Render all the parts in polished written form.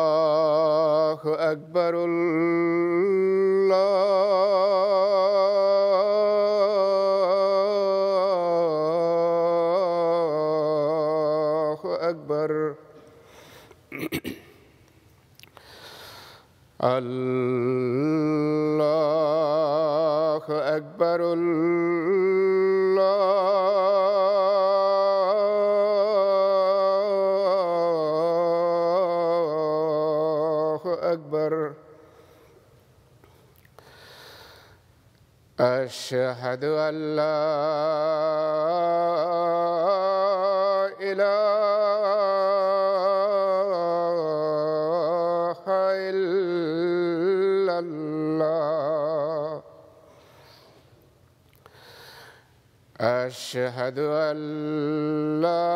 الله أكبر الله أكبر الله أكبر أشهد أن لا إله إلا الله أشهد أن لا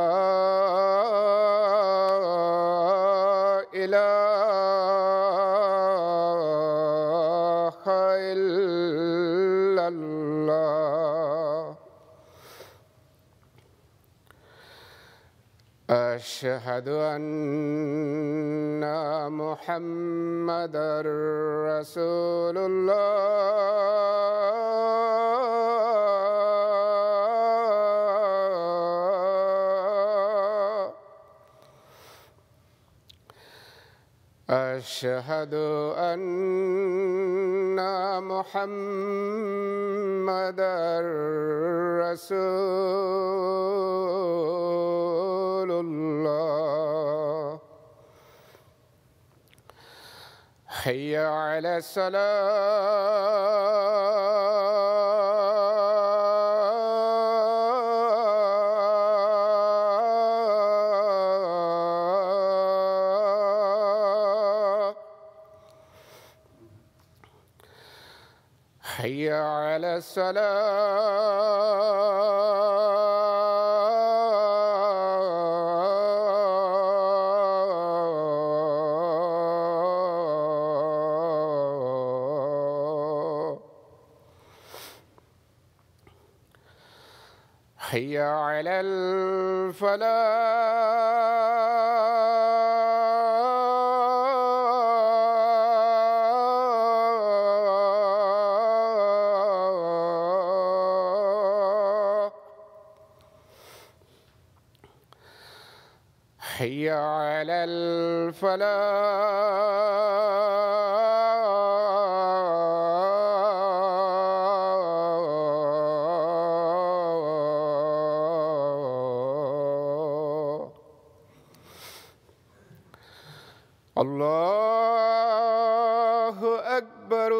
إله إلا الله أشهد أن محمدًا رسول الله أشهد أن محمدًا رسول الله حي على الصلاة حي على الصلاة حي على الفلاح حي على الفلاح الله أكبر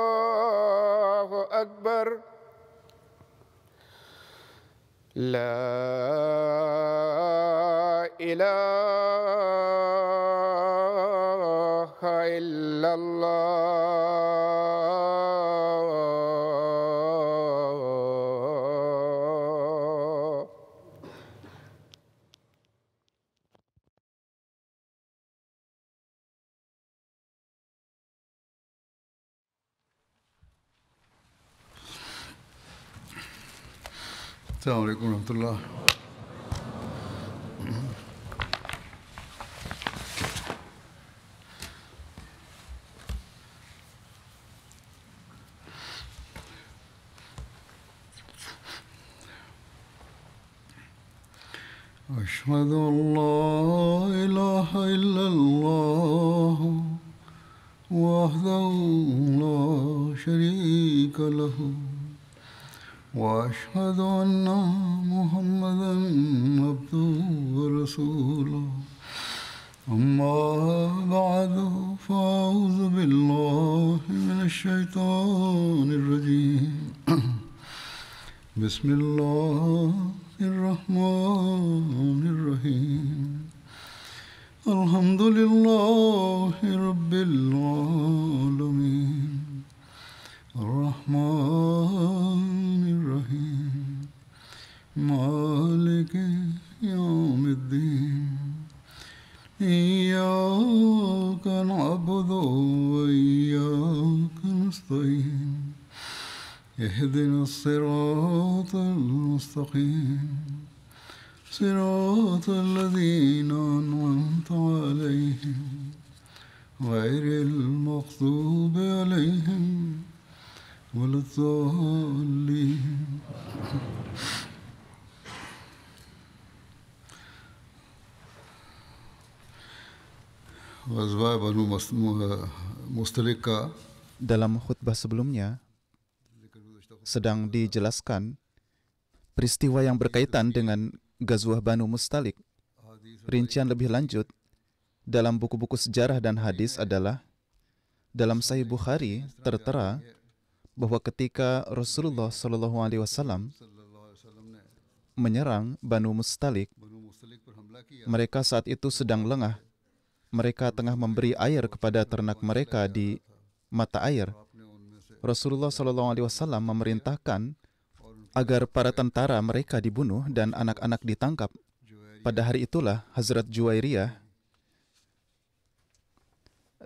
الله أكبر لا إله إلا الله السلام عليكم ورحمة الله. أشهد أن لا إله إلا الله وحده لا شريك له وأشهد أن محمدًا عبده ورسوله أما بعد فأعوذ بالله من الشيطان الرجيم بسم الله الرحمن الرحيم الحمد لله رب العالمين الرحمن الرحيم مالك يوم الدين إياك نعبد وإياك نستعين اهدنا الصراط المستقيم صراط الذين أنعمت عليهم غير المغضوب عليهم ولا الضالين. Ghazwa Banu Mustalik ka Dalam khutbah sebelumnya sedang dijelaskan peristiwa yang berkaitan dengan Ghazwah Banu Mustalik. Rincian lebih lanjut dalam buku-buku sejarah dan hadis adalah dalam Sahih Bukhari tertera bahwa ketika Rasulullah SAW menyerang Banu Mustalik, mereka saat itu sedang lengah. Mereka tengah memberi air kepada ternak mereka di mata air. Rasulullah SAW memerintahkan agar para tentara mereka dibunuh dan anak-anak ditangkap. Pada hari itulah Hazrat Juwairiyah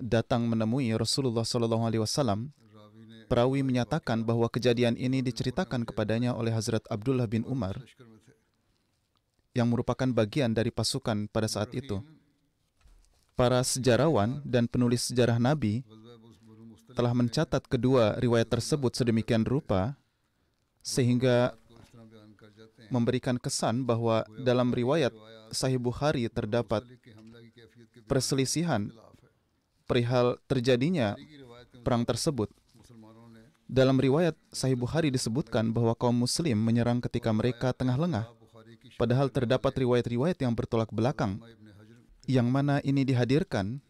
datang menemui Rasulullah SAW. Perawi menyatakan bahwa kejadian ini diceritakan kepadanya oleh Hazrat Abdullah bin Umar yang merupakan bagian dari pasukan pada saat itu. Para sejarawan dan penulis sejarah Nabi telah mencatat kedua riwayat tersebut sedemikian rupa sehingga memberikan kesan bahwa dalam riwayat Sahih Bukhari terdapat perselisihan perihal terjadinya perang tersebut. Dalam riwayat Sahih Bukhari disebutkan bahwa kaum muslim menyerang ketika mereka tengah lengah, padahal terdapat riwayat-riwayat yang bertolak belakang, yang mana ini dihadirkan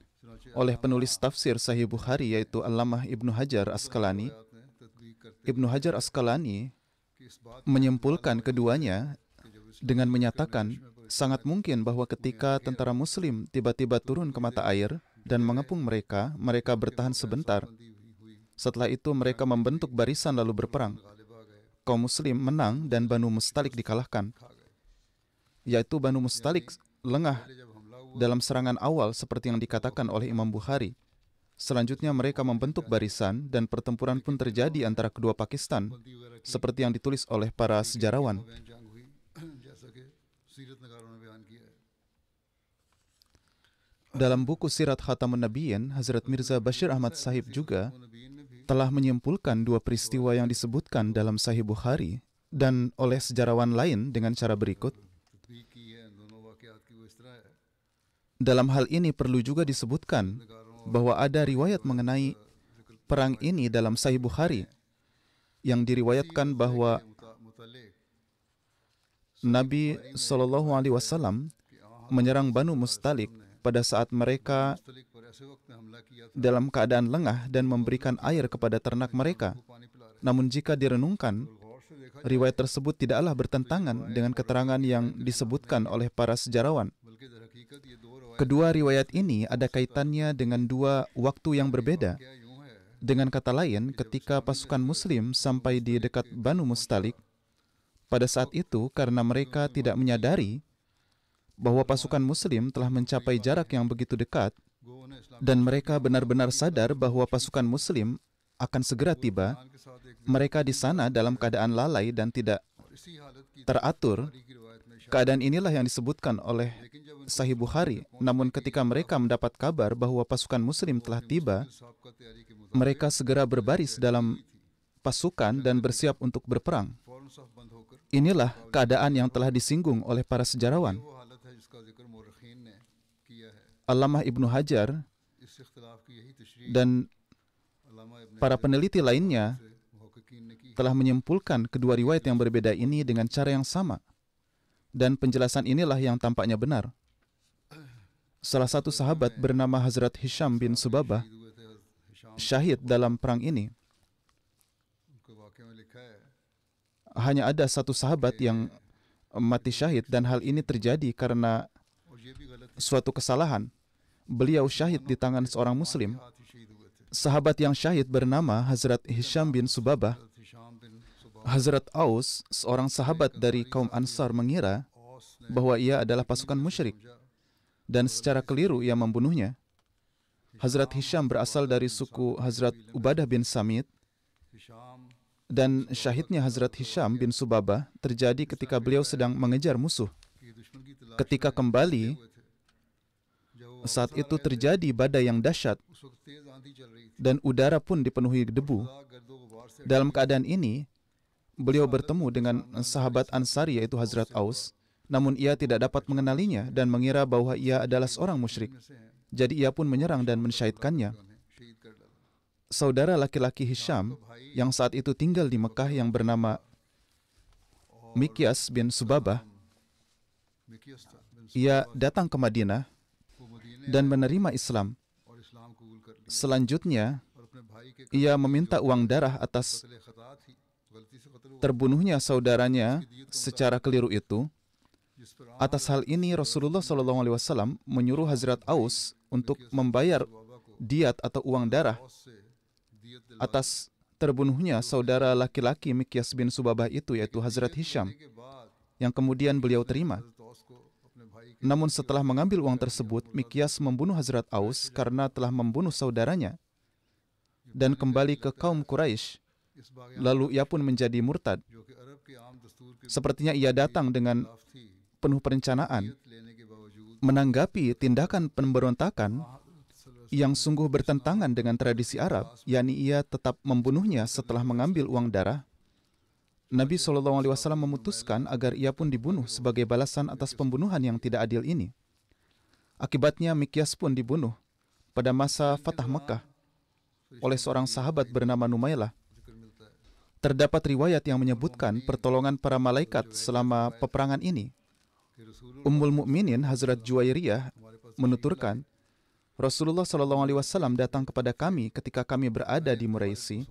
oleh penulis tafsir Sahih Bukhari yaitu Allamah Ibnu Hajar Asqalani. Ibnu Hajar Asqalani menyimpulkan keduanya dengan menyatakan sangat mungkin bahwa ketika tentara muslim tiba-tiba turun ke mata air dan mengepung mereka, mereka bertahan sebentar. Setelah itu mereka membentuk barisan lalu berperang. Kaum muslim menang dan Banu Mustalik dikalahkan. Yaitu Banu Mustalik lengah dalam serangan awal seperti yang dikatakan oleh Imam Bukhari. Selanjutnya mereka membentuk barisan dan pertempuran pun terjadi antara kedua Pakistan seperti yang ditulis oleh para sejarawan. Dalam buku Sirat Khatamun Nabiyyin, Hazrat Mirza Bashir Ahmad Sahib juga telah menyimpulkan dua peristiwa yang disebutkan dalam Sahih Bukhari dan oleh sejarawan lain dengan cara berikut. Dalam hal ini perlu juga disebutkan bahwa ada riwayat mengenai perang ini dalam Sahih Bukhari yang diriwayatkan bahwa Nabi SAW menyerang Banu Mustalik pada saat mereka dalam keadaan lengah dan memberikan air kepada ternak mereka. Namun jika direnungkan, riwayat tersebut tidaklah bertentangan dengan keterangan yang disebutkan oleh para sejarawan. Kedua riwayat ini ada kaitannya dengan dua waktu yang berbeda. Dengan kata lain, ketika pasukan muslim sampai di dekat Banu Mustalik, pada saat itu karena mereka tidak menyadari bahwa pasukan muslim telah mencapai jarak yang begitu dekat dan mereka benar-benar sadar bahwa pasukan muslim akan segera tiba, mereka di sana dalam keadaan lalai dan tidak teratur. Keadaan inilah yang disebutkan oleh Sahih Bukhari. Namun ketika mereka mendapat kabar bahwa pasukan muslim telah tiba, mereka segera berbaris dalam pasukan dan bersiap untuk berperang. Inilah keadaan yang telah disinggung oleh para sejarawan. Allamah Ibnu Hajar dan para peneliti lainnya telah menyimpulkan kedua riwayat yang berbeda ini dengan cara yang sama. Dan penjelasan inilah yang tampaknya benar. Salah satu sahabat bernama Hazrat Hisham bin Subabah syahid dalam perang ini. Hanya ada satu sahabat yang mati syahid dan hal ini terjadi karena suatu kesalahan. Beliau syahid di tangan seorang muslim. Sahabat yang syahid bernama Hazrat Hisham bin Subabah. Hazrat Aus, seorang sahabat dari kaum Ansar, mengira bahwa ia adalah pasukan musyrik dan secara keliru ia membunuhnya. Hazrat Hisham berasal dari suku Hazrat Ubadah bin Samit, dan syahidnya Hazrat Hisham bin Subabah terjadi ketika beliau sedang mengejar musuh. Ketika kembali, saat itu terjadi badai yang dahsyat dan udara pun dipenuhi debu. Dalam keadaan ini, beliau bertemu dengan sahabat Ansari yaitu Hazrat Aus, namun ia tidak dapat mengenalinya dan mengira bahwa ia adalah seorang musyrik. Jadi ia pun menyerang dan mensyahidkannya. Saudara laki-laki Hisham yang saat itu tinggal di Mekah yang bernama Mikyas bin Subabah, ia datang ke Madinah dan menerima Islam. Selanjutnya, ia meminta uang darah atas terbunuhnya saudaranya secara keliru itu. Atas hal ini Rasulullah SAW menyuruh Hazrat Aus untuk membayar diat atau uang darah atas terbunuhnya saudara laki-laki Mikyas bin Subabah itu, yaitu Hazrat Hisham, yang kemudian beliau terima. Namun setelah mengambil uang tersebut, Mikyas membunuh Hazrat Aus karena telah membunuh saudaranya dan kembali ke kaum Quraisy. Lalu ia pun menjadi murtad. Sepertinya ia datang dengan penuh perencanaan menanggapi tindakan pemberontakan yang sungguh bertentangan dengan tradisi Arab, yakni ia tetap membunuhnya setelah mengambil uang darah. Nabi SAW memutuskan agar ia pun dibunuh sebagai balasan atas pembunuhan yang tidak adil ini. Akibatnya Mikyas pun dibunuh pada masa Fatah Mekah oleh seorang sahabat bernama Numailah. Terdapat riwayat yang menyebutkan pertolongan para malaikat selama peperangan ini. Ummul Mukminin Hazrat Juwairiyah menuturkan, Rasulullah SAW datang kepada kami ketika kami berada di Muraisi.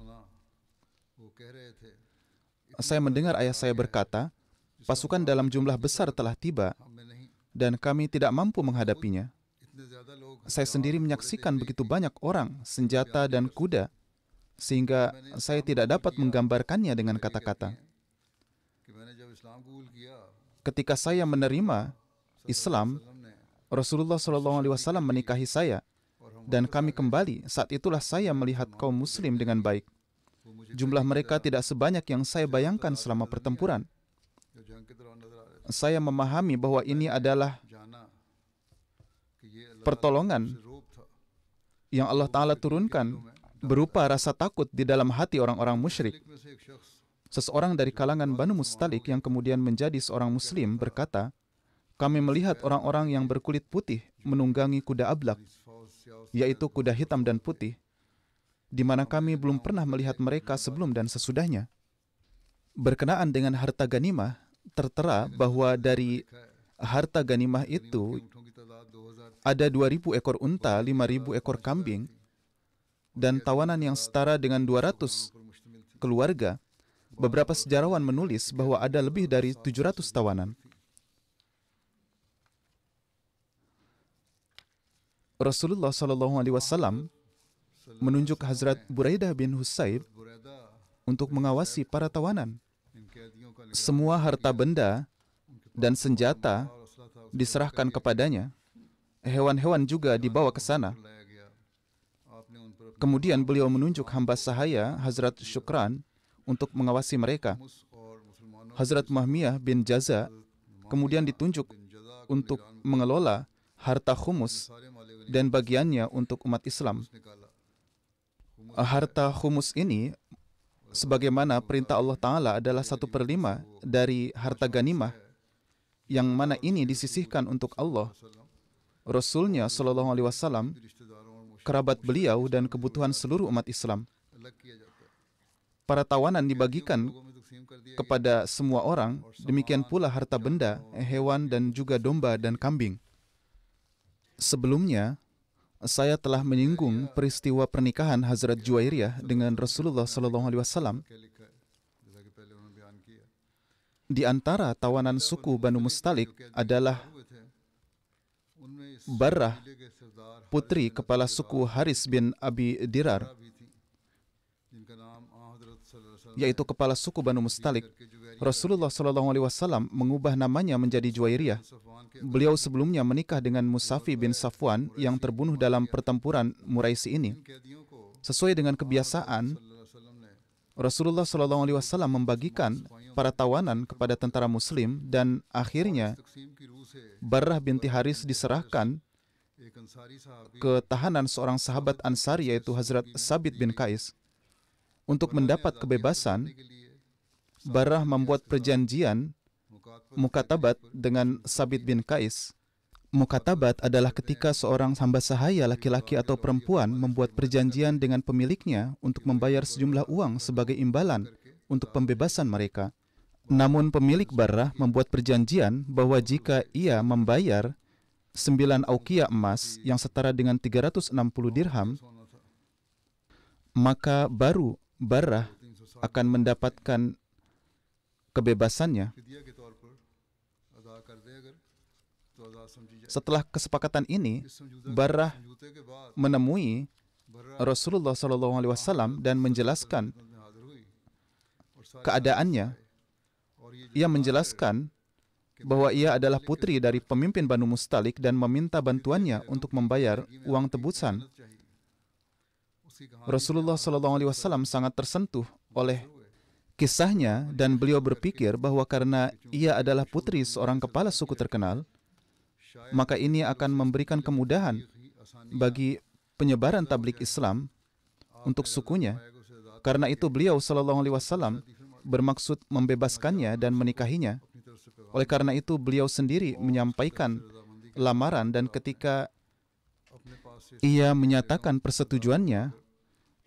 Saya mendengar ayah saya berkata, pasukan dalam jumlah besar telah tiba dan kami tidak mampu menghadapinya. Saya sendiri menyaksikan begitu banyak orang, senjata dan kuda, sehingga saya tidak dapat menggambarkannya dengan kata-kata. Ketika saya menerima Islam, Rasulullah SAW menikahi saya dan kami kembali. Saat itulah saya melihat kaum muslim dengan baik. Jumlah mereka tidak sebanyak yang saya bayangkan selama pertempuran. Saya memahami bahwa ini adalah pertolongan yang Allah Ta'ala turunkan berupa rasa takut di dalam hati orang-orang musyrik. Seseorang dari kalangan Banu Mustalik yang kemudian menjadi seorang muslim berkata, kami melihat orang-orang yang berkulit putih menunggangi kuda ablak, yaitu kuda hitam dan putih, di mana kami belum pernah melihat mereka sebelum dan sesudahnya. Berkenaan dengan harta ganimah, tertera bahwa dari harta ganimah itu ada 2.000 ekor unta, 5.000 ekor kambing, dan tawanan yang setara dengan 200 keluarga. Beberapa sejarawan menulis bahwa ada lebih dari 700 tawanan. Rasulullah SAW menunjuk Hazrat Buraidah bin Husayb untuk mengawasi para tawanan. Semua harta benda dan senjata diserahkan kepadanya. Hewan-hewan juga dibawa ke sana. Kemudian beliau menunjuk hamba sahaya Hazrat Syukran untuk mengawasi mereka. Hazrat Mahmiyah bin Jaza kemudian ditunjuk untuk mengelola harta khumus dan bagiannya untuk umat Islam. Harta khumus ini, sebagaimana perintah Allah Ta'ala, adalah 1/5 dari harta ganimah, yang mana ini disisihkan untuk Allah, Rasulnya SAW, kerabat beliau, dan kebutuhan seluruh umat Islam. Para tawanan dibagikan kepada semua orang, demikian pula harta benda, hewan, dan juga domba dan kambing. Sebelumnya, saya telah menyinggung peristiwa pernikahan Hazrat Juwairiyah dengan Rasulullah SAW. Di antara tawanan suku Banu Mustalik adalah Barrah, putri kepala suku Haris bin Abi Dirar, yaitu kepala suku Banu Mustalik. Rasulullah SAW mengubah namanya menjadi Juwairiyah. Beliau sebelumnya menikah dengan Musafi bin Safwan yang terbunuh dalam pertempuran Muraisi ini. Sesuai dengan kebiasaan, Rasulullah SAW membagikan para tawanan kepada tentara Muslim dan akhirnya Barrah binti Haris diserahkan ke tahanan seorang sahabat Ansari yaitu Hazrat Sabit bin Qais. Untuk mendapat kebebasan, Barrah membuat perjanjian mukatabat dengan Sabit bin Qais. Mukatabat adalah ketika seorang hamba sahaya laki-laki atau perempuan membuat perjanjian dengan pemiliknya untuk membayar sejumlah uang sebagai imbalan untuk pembebasan mereka. Namun pemilik Barrah membuat perjanjian bahwa jika ia membayar 9 auqiyah emas yang setara dengan 360 dirham, maka baru Barrah akan mendapatkan kebebasannya. Setelah kesepakatan ini, Barrah menemui Rasulullah SAW dan menjelaskan keadaannya. Ia menjelaskan bahwa ia adalah putri dari pemimpin Banu Mustalik dan meminta bantuannya untuk membayar uang tebusan. Rasulullah SAW sangat tersentuh oleh kisahnya dan beliau berpikir bahwa karena ia adalah putri seorang kepala suku terkenal, maka ini akan memberikan kemudahan bagi penyebaran tabligh Islam untuk sukunya. Karena itu beliau SAW bermaksud membebaskannya dan menikahinya. Oleh karena itu beliau sendiri menyampaikan lamaran dan ketika ia menyatakan persetujuannya,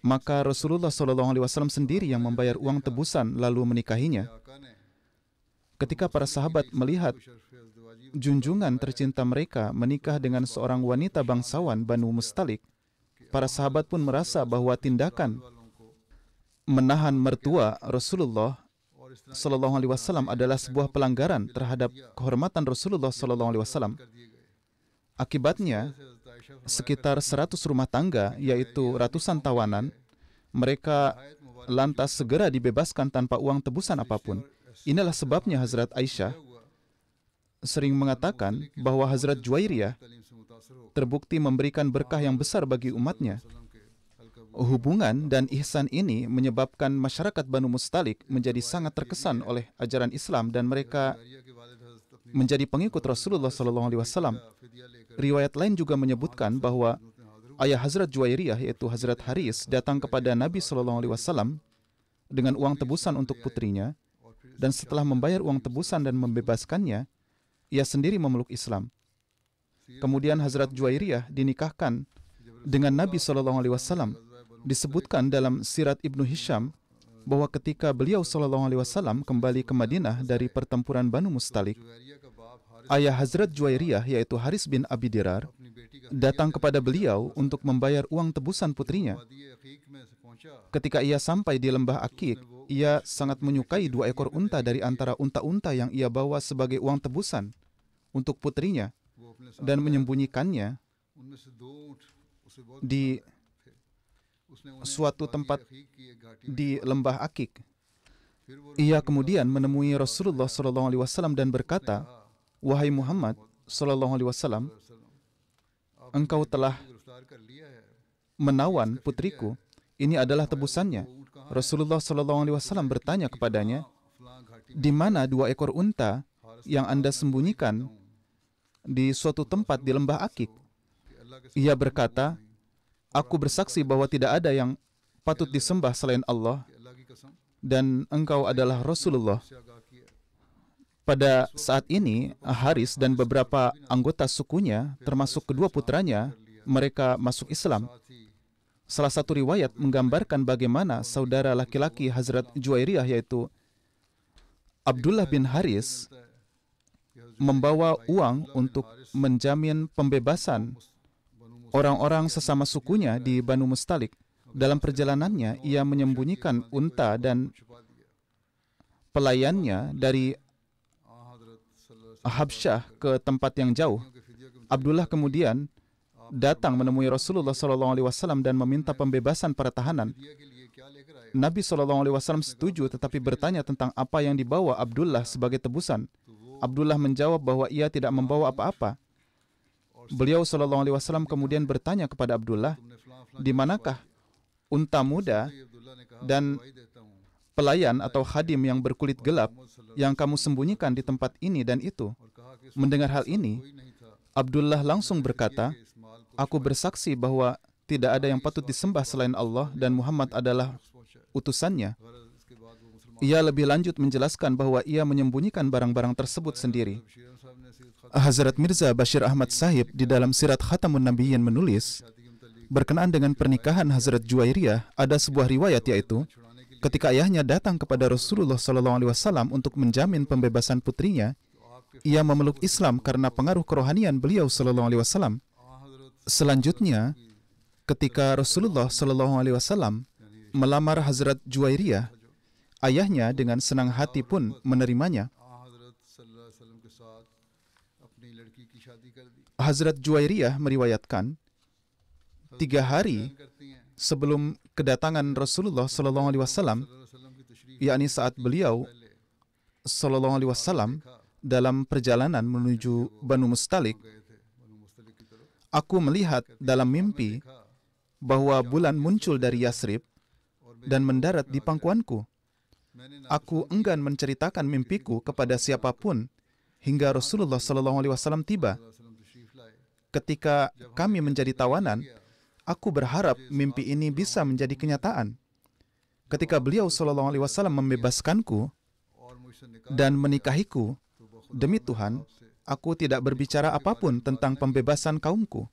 maka Rasulullah SAW sendiri yang membayar uang tebusan lalu menikahinya. Ketika para sahabat melihat junjungan tercinta mereka menikah dengan seorang wanita bangsawan Banu Mustalik, para sahabat pun merasa bahwa tindakan menahan mertua Rasulullah SAW adalah sebuah pelanggaran terhadap kehormatan Rasulullah SAW. Akibatnya, sekitar 100 rumah tangga, yaitu ratusan tawanan, mereka lantas segera dibebaskan tanpa uang tebusan apapun. Inilah sebabnya Hazrat Aisyah sering mengatakan bahwa Hazrat Juwairiyah terbukti memberikan berkah yang besar bagi umatnya. Hubungan dan ihsan ini menyebabkan masyarakat Banu Mustalik menjadi sangat terkesan oleh ajaran Islam dan mereka menjadi pengikut Rasulullah SAW. Riwayat lain juga menyebutkan bahwa ayah Hazrat Juwairiyah yaitu Hazrat Haris datang kepada Nabi SAW dengan uang tebusan untuk putrinya, dan setelah membayar uang tebusan dan membebaskannya, ia sendiri memeluk Islam. Kemudian Hazrat Juwairiyah dinikahkan dengan Nabi SAW. Disebutkan dalam Sirat Ibnu Hisham bahwa ketika beliau SAW kembali ke Madinah dari pertempuran Banu Mustalik, ayah Hazrat Juwairiyah yaitu Haris bin Abi Dirar datang kepada beliau untuk membayar uang tebusan putrinya. Ketika ia sampai di lembah Akik, ia sangat menyukai 2 ekor unta dari antara unta-unta yang ia bawa sebagai uang tebusan untuk putrinya dan menyembunyikannya di suatu tempat di lembah Akik. Ia kemudian menemui Rasulullah SAW dan berkata, "Wahai Muhammad SAW, engkau telah menawan putriku. Ini adalah tebusannya." Rasulullah SAW bertanya kepadanya, "Di mana 2 ekor unta yang Anda sembunyikan di suatu tempat di lembah Akik?" Ia berkata, "Aku bersaksi bahwa tidak ada yang patut disembah selain Allah dan engkau adalah Rasulullah." Pada saat ini, Haris dan beberapa anggota sukunya, termasuk kedua putranya, mereka masuk Islam. Salah satu riwayat menggambarkan bagaimana saudara laki-laki Hazrat Juwairiyah yaitu Abdullah bin Haris membawa uang untuk menjamin pembebasan orang-orang sesama sukunya di Banu Mustalik. Dalam perjalanannya, ia menyembunyikan unta dan pelayannya dari Habsyah ke tempat yang jauh. Abdullah kemudian datang menemui Rasulullah SAW dan meminta pembebasan para tahanan. Nabi SAW setuju, tetapi bertanya tentang apa yang dibawa Abdullah sebagai tebusan. Abdullah menjawab bahwa ia tidak membawa apa-apa. Beliau SAW kemudian bertanya kepada Abdullah, "Di manakah unta muda dan pelayan atau khadim yang berkulit gelap yang kamu sembunyikan di tempat ini dan itu?" Mendengar hal ini, Abdullah langsung berkata, "Aku bersaksi bahwa tidak ada yang patut disembah selain Allah dan Muhammad adalah utusannya." Ia lebih lanjut menjelaskan bahwa ia menyembunyikan barang-barang tersebut sendiri. Hazrat Mirza Bashir Ahmad Sahib di dalam Sirat Khatamun Nabiyyin menulis, berkenaan dengan pernikahan Hazrat Juwairiyah, ada sebuah riwayat yaitu, ketika ayahnya datang kepada Rasulullah SAW untuk menjamin pembebasan putrinya, ia memeluk Islam karena pengaruh kerohanian beliau SAW. Selanjutnya, ketika Rasulullah SAW melamar Hazrat Juwairiyah, ayahnya dengan senang hati pun menerimanya. Hazrat Juwairiyah meriwayatkan, 3 hari sebelum kedatangan Rasulullah SAW, yakni saat beliau SAW dalam perjalanan menuju Banu Mustalik, aku melihat dalam mimpi bahwa bulan muncul dari Yasrib dan mendarat di pangkuanku. Aku enggan menceritakan mimpiku kepada siapapun hingga Rasulullah SAW tiba. Ketika kami menjadi tawanan, aku berharap mimpi ini bisa menjadi kenyataan. Ketika beliau SAW membebaskanku dan menikahiku, demi Tuhan, aku tidak berbicara apapun tentang pembebasan kaumku.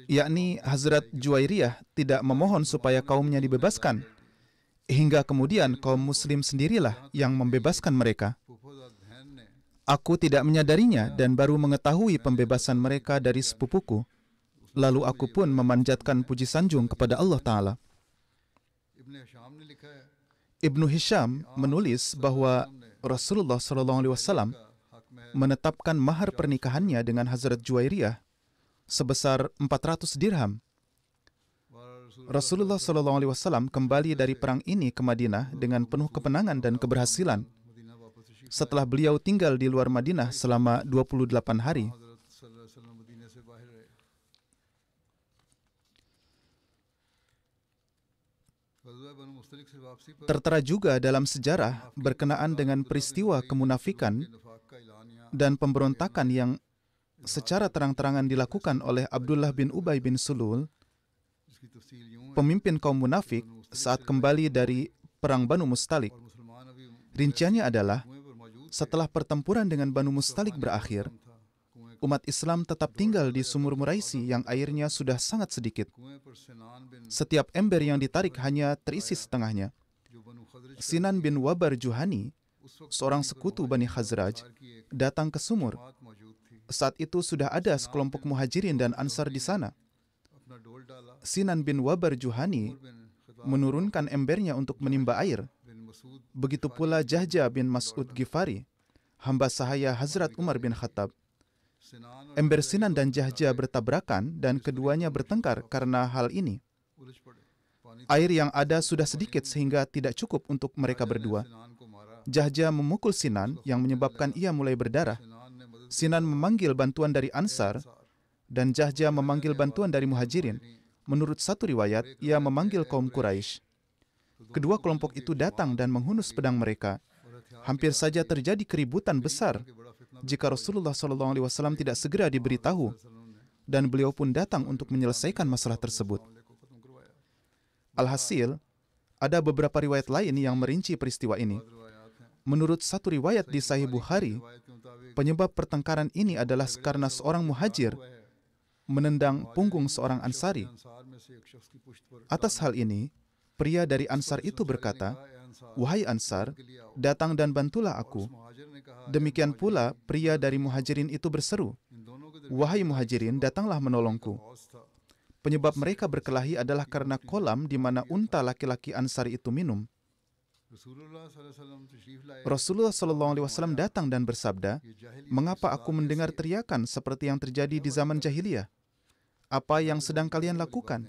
Yakni Hazrat Juwairiyah tidak memohon supaya kaumnya dibebaskan. Hingga kemudian kaum muslim sendirilah yang membebaskan mereka. Aku tidak menyadarinya dan baru mengetahui pembebasan mereka dari sepupuku. Lalu aku pun memanjatkan puji sanjung kepada Allah Ta'ala. Ibnu Hisham menulis bahwa Rasulullah SAW menetapkan mahar pernikahannya dengan Hazrat Juwairiyah sebesar 400 dirham. Rasulullah SAW kembali dari perang ini ke Madinah dengan penuh kemenangan dan keberhasilan. Setelah beliau tinggal di luar Madinah selama 28 hari. Tertera juga dalam sejarah berkenaan dengan peristiwa kemunafikan dan pemberontakan yang secara terang-terangan dilakukan oleh Abdullah bin Ubay bin Sulul, pemimpin kaum munafik saat kembali dari perang Banu Mustalik. Rinciannya adalah, setelah pertempuran dengan Banu Mustalik berakhir, umat Islam tetap tinggal di sumur Muraisi yang airnya sudah sangat sedikit. Setiap ember yang ditarik hanya terisi setengahnya. Sinan bin Wabar Juhani, seorang sekutu Bani Khazraj, datang ke sumur. Saat itu sudah ada sekelompok muhajirin dan ansar di sana. Sinan bin Wabar Juhani menurunkan embernya untuk menimba air. Begitu pula Jahja bin Mas'ud Ghifari, hamba sahaya Hazrat Umar bin Khattab. Ember Sinan dan Jahja bertabrakan dan keduanya bertengkar karena hal ini. Air yang ada sudah sedikit sehingga tidak cukup untuk mereka berdua. Jahja memukul Sinan yang menyebabkan ia mulai berdarah. Sinan memanggil bantuan dari Ansar dan Jahja memanggil bantuan dari Muhajirin. Menurut satu riwayat, ia memanggil kaum Quraisy. Kedua kelompok itu datang dan menghunus pedang mereka. Hampir saja terjadi keributan besar jika Rasulullah SAW tidak segera diberitahu, dan beliau pun datang untuk menyelesaikan masalah tersebut. Alhasil, ada beberapa riwayat lain yang merinci peristiwa ini. Menurut satu riwayat di Sahih Bukhari, penyebab pertengkaran ini adalah karena seorang muhajir menendang punggung seorang Ansari. Atas hal ini, pria dari Ansar itu berkata, "Wahai Ansar, datang dan bantulah aku." Demikian pula pria dari Muhajirin itu berseru, "Wahai Muhajirin, datanglah menolongku." Penyebab mereka berkelahi adalah karena kolam di mana unta laki-laki Ansari itu minum. Rasulullah SAW datang dan bersabda, "Mengapa aku mendengar teriakan seperti yang terjadi di zaman jahiliyah? Apa yang sedang kalian lakukan?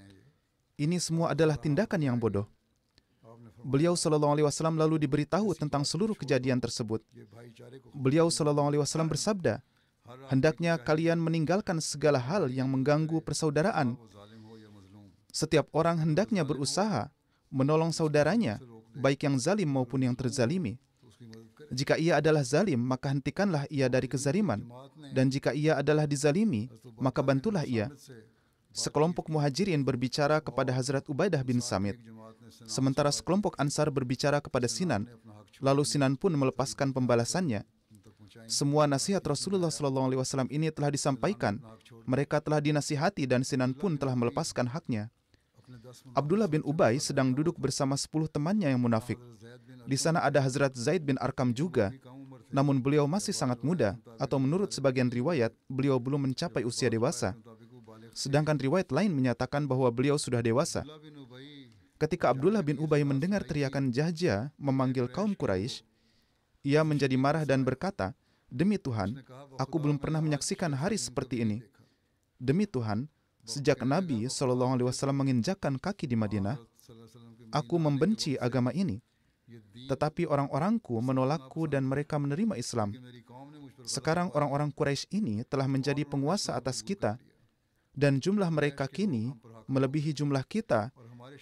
Ini semua adalah tindakan yang bodoh." Beliau SAW lalu diberitahu tentang seluruh kejadian tersebut. Beliau SAW bersabda, "Hendaknya kalian meninggalkan segala hal yang mengganggu persaudaraan. Setiap orang hendaknya berusaha menolong saudaranya, baik yang zalim maupun yang terzalimi. Jika ia adalah zalim, maka hentikanlah ia dari kezaliman. Dan jika ia adalah dizalimi, maka bantulah ia." Sekelompok Muhajirin berbicara kepada Hazrat Ubaidah bin Samit, sementara sekelompok Ansar berbicara kepada Sinan. Lalu Sinan pun melepaskan pembalasannya. Semua nasihat Rasulullah SAW ini telah disampaikan. Mereka telah dinasihati dan Sinan pun telah melepaskan haknya. Abdullah bin Ubay sedang duduk bersama 10 temannya yang munafik. Di sana ada Hazrat Zaid bin Arkam juga. Namun beliau masih sangat muda, atau menurut sebagian riwayat, beliau belum mencapai usia dewasa. Sedangkan riwayat lain menyatakan bahwa beliau sudah dewasa. Ketika Abdullah bin Ubay mendengar teriakan Jahja memanggil kaum Quraisy, ia menjadi marah dan berkata, "Demi Tuhan, aku belum pernah menyaksikan hari seperti ini. Demi Tuhan, sejak Nabi SAW menginjakkan kaki di Madinah, aku membenci agama ini. Tetapi orang-orangku menolakku dan mereka menerima Islam. Sekarang orang-orang Quraisy ini telah menjadi penguasa atas kita, dan jumlah mereka kini melebihi jumlah kita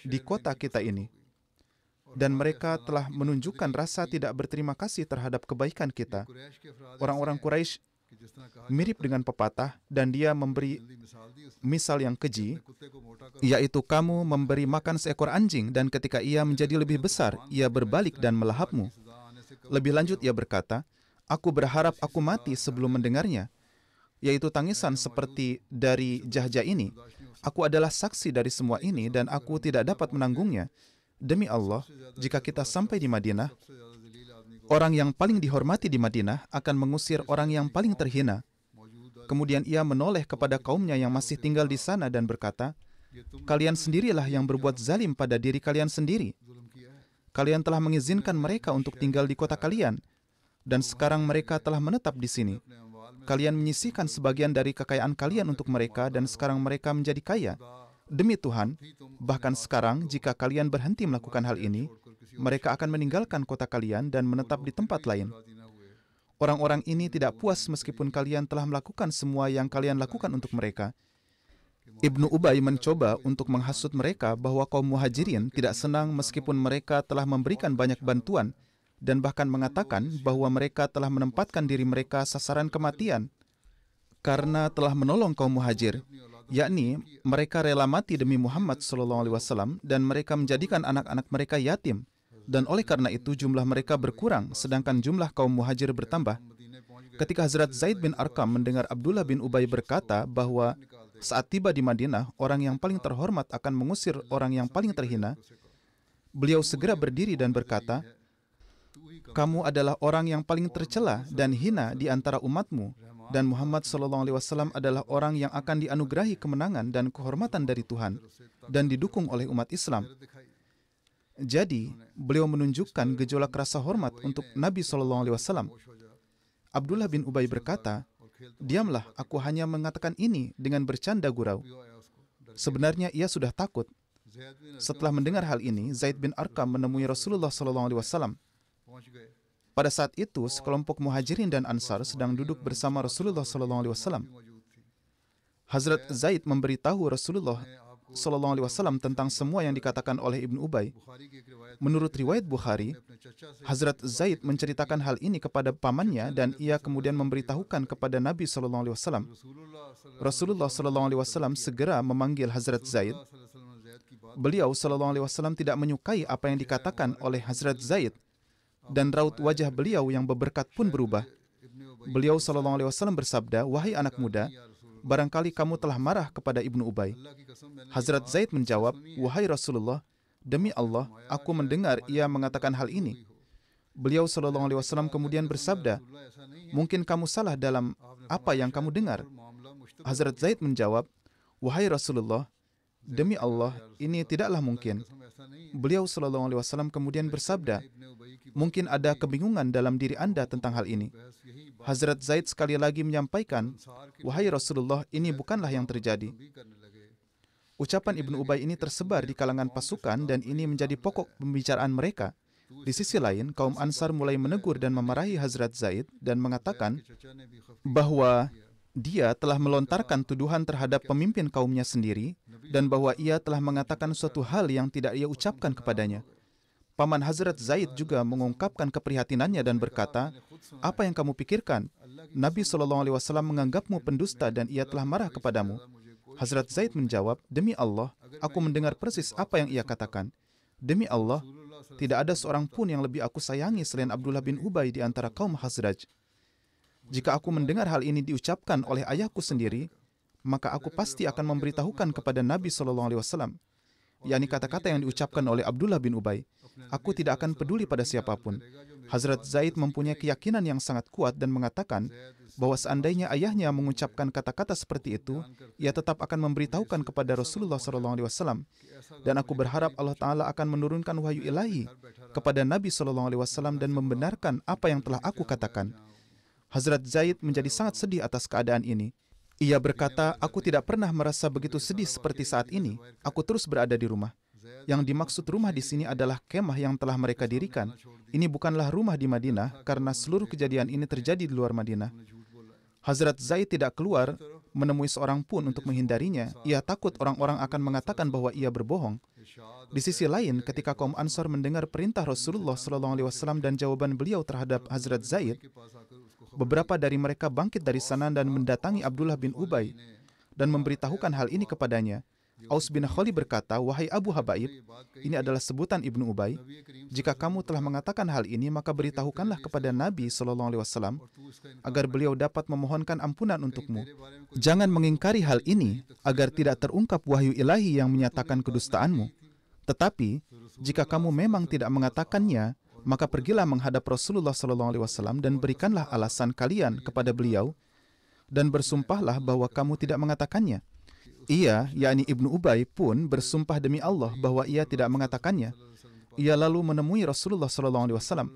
di kota kita ini. Dan mereka telah menunjukkan rasa tidak berterima kasih terhadap kebaikan kita." Orang-orang Quraisy mirip dengan pepatah, dan dia memberi misal yang keji, yaitu kamu memberi makan seekor anjing, dan ketika ia menjadi lebih besar, ia berbalik dan melahapmu. Lebih lanjut ia berkata, "Aku berharap aku mati sebelum mendengarnya," yaitu tangisan seperti dari Jahja ini. "Aku adalah saksi dari semua ini dan aku tidak dapat menanggungnya. Demi Allah, jika kita sampai di Madinah, orang yang paling dihormati di Madinah akan mengusir orang yang paling terhina." Kemudian ia menoleh kepada kaumnya yang masih tinggal di sana dan berkata, "Kalian sendirilah yang berbuat zalim pada diri kalian sendiri. Kalian telah mengizinkan mereka untuk tinggal di kota kalian, dan sekarang mereka telah menetap di sini. Kalian menyisihkan sebagian dari kekayaan kalian untuk mereka, dan sekarang mereka menjadi kaya. Demi Tuhan, bahkan sekarang jika kalian berhenti melakukan hal ini, mereka akan meninggalkan kota kalian dan menetap di tempat lain. Orang-orang ini tidak puas meskipun kalian telah melakukan semua yang kalian lakukan untuk mereka." Ibnu Ubay mencoba untuk menghasut mereka bahwa kaum Muhajirin tidak senang meskipun mereka telah memberikan banyak bantuan, dan bahkan mengatakan bahwa mereka telah menempatkan diri mereka sasaran kematian karena telah menolong kaum Muhajir, yakni mereka rela mati demi Muhammad SAW dan mereka menjadikan anak-anak mereka yatim. Dan oleh karena itu jumlah mereka berkurang, sedangkan jumlah kaum Muhajir bertambah. Ketika Hazrat Zaid bin Arkam mendengar Abdullah bin Ubay berkata bahwa saat tiba di Madinah, orang yang paling terhormat akan mengusir orang yang paling terhina, beliau segera berdiri dan berkata, "Kamu adalah orang yang paling tercela dan hina di antara umatmu, dan Muhammad SAW adalah orang yang akan dianugerahi kemenangan dan kehormatan dari Tuhan dan didukung oleh umat Islam." Jadi, beliau menunjukkan gejolak rasa hormat untuk Nabi SAW. Abdullah bin Ubay berkata, "Diamlah, aku hanya mengatakan ini dengan bercanda gurau." Sebenarnya ia sudah takut. Setelah mendengar hal ini, Zaid bin Arkam menemui Rasulullah SAW. Pada saat itu, sekelompok Muhajirin dan Ansar sedang duduk bersama Rasulullah SAW. Hazrat Zaid memberitahu Rasulullah SAW tentang semua yang dikatakan oleh Ibnu Ubay. Menurut riwayat Bukhari, Hazrat Zaid menceritakan hal ini kepada pamannya dan ia kemudian memberitahukan kepada Nabi SAW. Rasulullah SAW segera memanggil Hazrat Zaid. Beliau SAW tidak menyukai apa yang dikatakan oleh Hazrat Zaid, dan raut wajah beliau yang berberkat pun berubah. Beliau SAW bersabda, "Wahai anak muda, barangkali kamu telah marah kepada Ibnu Ubay." Hazrat Zaid menjawab, "Wahai Rasulullah, demi Allah, aku mendengar ia mengatakan hal ini. Beliau SAW kemudian bersabda, mungkin kamu salah dalam apa yang kamu dengar. Hazrat Zaid menjawab, wahai Rasulullah, demi Allah, ini tidaklah mungkin. Beliau SAW kemudian bersabda, mungkin ada kebingungan dalam diri Anda tentang hal ini. Hazrat Zaid sekali lagi menyampaikan, wahai Rasulullah, ini bukanlah yang terjadi. Ucapan Ibnu Ubay ini tersebar di kalangan pasukan dan ini menjadi pokok pembicaraan mereka. Di sisi lain, kaum Ansar mulai menegur dan memarahi Hazrat Zaid dan mengatakan bahwa dia telah melontarkan tuduhan terhadap pemimpin kaumnya sendiri dan bahwa ia telah mengatakan suatu hal yang tidak ia ucapkan kepadanya. Paman Hazrat Zaid juga mengungkapkan keprihatinannya dan berkata, apa yang kamu pikirkan? Nabi SAW menganggapmu pendusta dan ia telah marah kepadamu. Hazrat Zaid menjawab, demi Allah, aku mendengar persis apa yang ia katakan. Demi Allah, tidak ada seorang pun yang lebih aku sayangi selain Abdullah bin Ubay di antara kaum Khazraj. Jika aku mendengar hal ini diucapkan oleh ayahku sendiri, maka aku pasti akan memberitahukan kepada Nabi SAW, yakni kata-kata yang diucapkan oleh Abdullah bin Ubay. Aku tidak akan peduli pada siapapun. Hazrat Zaid mempunyai keyakinan yang sangat kuat dan mengatakan bahwa seandainya ayahnya mengucapkan kata-kata seperti itu, ia tetap akan memberitahukan kepada Rasulullah SAW. Dan aku berharap Allah Ta'ala akan menurunkan wahyu ilahi kepada Nabi SAW dan membenarkan apa yang telah aku katakan. Hazrat Zaid menjadi sangat sedih atas keadaan ini. Ia berkata, aku tidak pernah merasa begitu sedih seperti saat ini. Aku terus berada di rumah. Yang dimaksud rumah di sini adalah kemah yang telah mereka dirikan. Ini bukanlah rumah di Madinah karena seluruh kejadian ini terjadi di luar Madinah. Hazrat Zaid tidak keluar menemui seorang pun untuk menghindarinya. Ia takut orang-orang akan mengatakan bahwa ia berbohong. Di sisi lain, ketika kaum Ansar mendengar perintah Rasulullah SAW dan jawaban beliau terhadap Hazrat Zaid, beberapa dari mereka bangkit dari sana dan mendatangi Abdullah bin Ubay dan memberitahukan hal ini kepadanya. Aus bin Khalid berkata, wahai Abu Habaib, ini adalah sebutan Ibnu Ubay. Jika kamu telah mengatakan hal ini, maka beritahukanlah kepada Nabi SAW agar beliau dapat memohonkan ampunan untukmu. Jangan mengingkari hal ini agar tidak terungkap wahyu ilahi yang menyatakan kedustaanmu. Tetapi, jika kamu memang tidak mengatakannya, maka pergilah menghadap Rasulullah SAW dan berikanlah alasan kalian kepada beliau dan bersumpahlah bahwa kamu tidak mengatakannya. Ia, yakni Ibnu Ubay pun bersumpah demi Allah bahwa ia tidak mengatakannya. Ia lalu menemui Rasulullah SAW.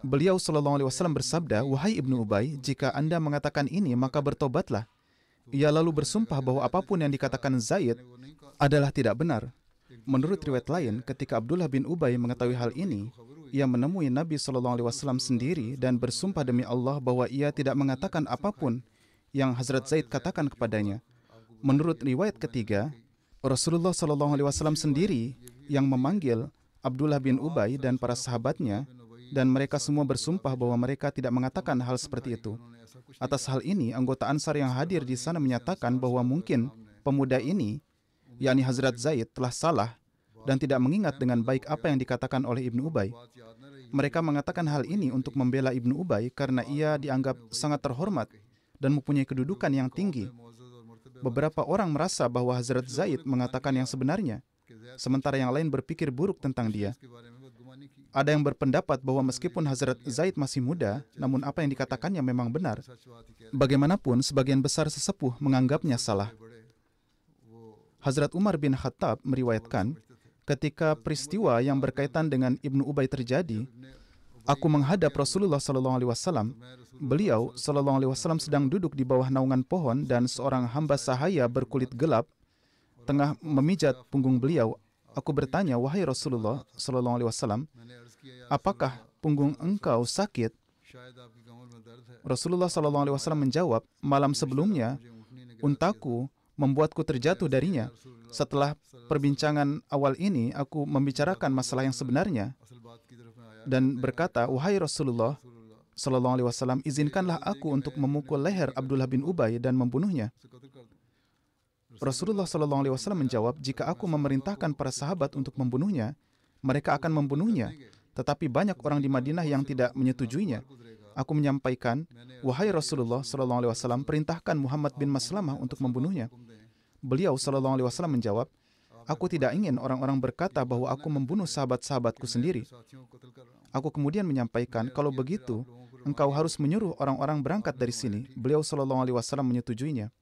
Beliau SAW bersabda, wahai Ibnu Ubay, jika Anda mengatakan ini, maka bertobatlah. Ia lalu bersumpah bahwa apapun yang dikatakan Zaid adalah tidak benar. Menurut riwayat lain, ketika Abdullah bin Ubay mengetahui hal ini, ia menemui Nabi SAW sendiri dan bersumpah demi Allah bahwa ia tidak mengatakan apapun yang Hazrat Zaid katakan kepadanya. Menurut riwayat ketiga, Rasulullah SAW sendiri yang memanggil Abdullah bin Ubay dan para sahabatnya, dan mereka semua bersumpah bahwa mereka tidak mengatakan hal seperti itu. Atas hal ini, anggota Ansar yang hadir di sana menyatakan bahwa mungkin pemuda ini, yakni Hazrat Zaid, telah salah dan tidak mengingat dengan baik apa yang dikatakan oleh Ibnu Ubay. Mereka mengatakan hal ini untuk membela Ibnu Ubay karena ia dianggap sangat terhormat dan mempunyai kedudukan yang tinggi. Beberapa orang merasa bahwa Hazrat Zaid mengatakan yang sebenarnya, sementara yang lain berpikir buruk tentang dia. Ada yang berpendapat bahwa meskipun Hazrat Zaid masih muda, namun apa yang dikatakannya memang benar. Bagaimanapun, sebagian besar sesepuh menganggapnya salah. Hazrat Umar bin Khattab meriwayatkan, ketika peristiwa yang berkaitan dengan Ibnu Ubay terjadi, aku menghadap Rasulullah SAW. Beliau SAW sedang duduk di bawah naungan pohon dan seorang hamba sahaya berkulit gelap tengah memijat punggung beliau. Aku bertanya, wahai Rasulullah SAW, apakah punggung engkau sakit? Rasulullah SAW menjawab, malam sebelumnya untaku membuatku terjatuh darinya. Setelah perbincangan awal ini, aku membicarakan masalah yang sebenarnya dan berkata, wahai Rasulullah SAW, izinkanlah aku untuk memukul leher Abdullah bin Ubay dan membunuhnya. Rasulullah SAW menjawab, jika aku memerintahkan para sahabat untuk membunuhnya, mereka akan membunuhnya. Tetapi banyak orang di Madinah yang tidak menyetujuinya. Aku menyampaikan, wahai Rasulullah SAW, perintahkan Muhammad bin Maslamah untuk membunuhnya. Beliau SAW menjawab, Aku tidak ingin orang-orang berkata bahwa aku membunuh sahabat-sahabatku sendiri. Aku kemudian menyampaikan, kalau begitu, engkau harus menyuruh orang-orang berangkat dari sini. Beliau SAW menyetujuinya.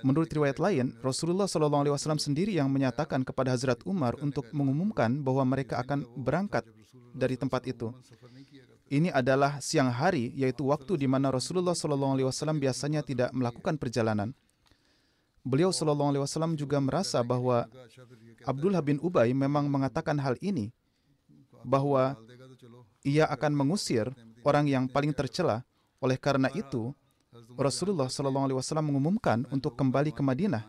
Menurut riwayat lain, Rasulullah SAW sendiri yang menyatakan kepada Hazrat Umar untuk mengumumkan bahwa mereka akan berangkat dari tempat itu. Ini adalah siang hari, yaitu waktu di mana Rasulullah SAW biasanya tidak melakukan perjalanan. Beliau SAW juga merasa bahwa Abdullah bin Ubay memang mengatakan hal ini, bahwa ia akan mengusir orang yang paling tercela. Oleh karena itu, Rasulullah SAW mengumumkan untuk kembali ke Madinah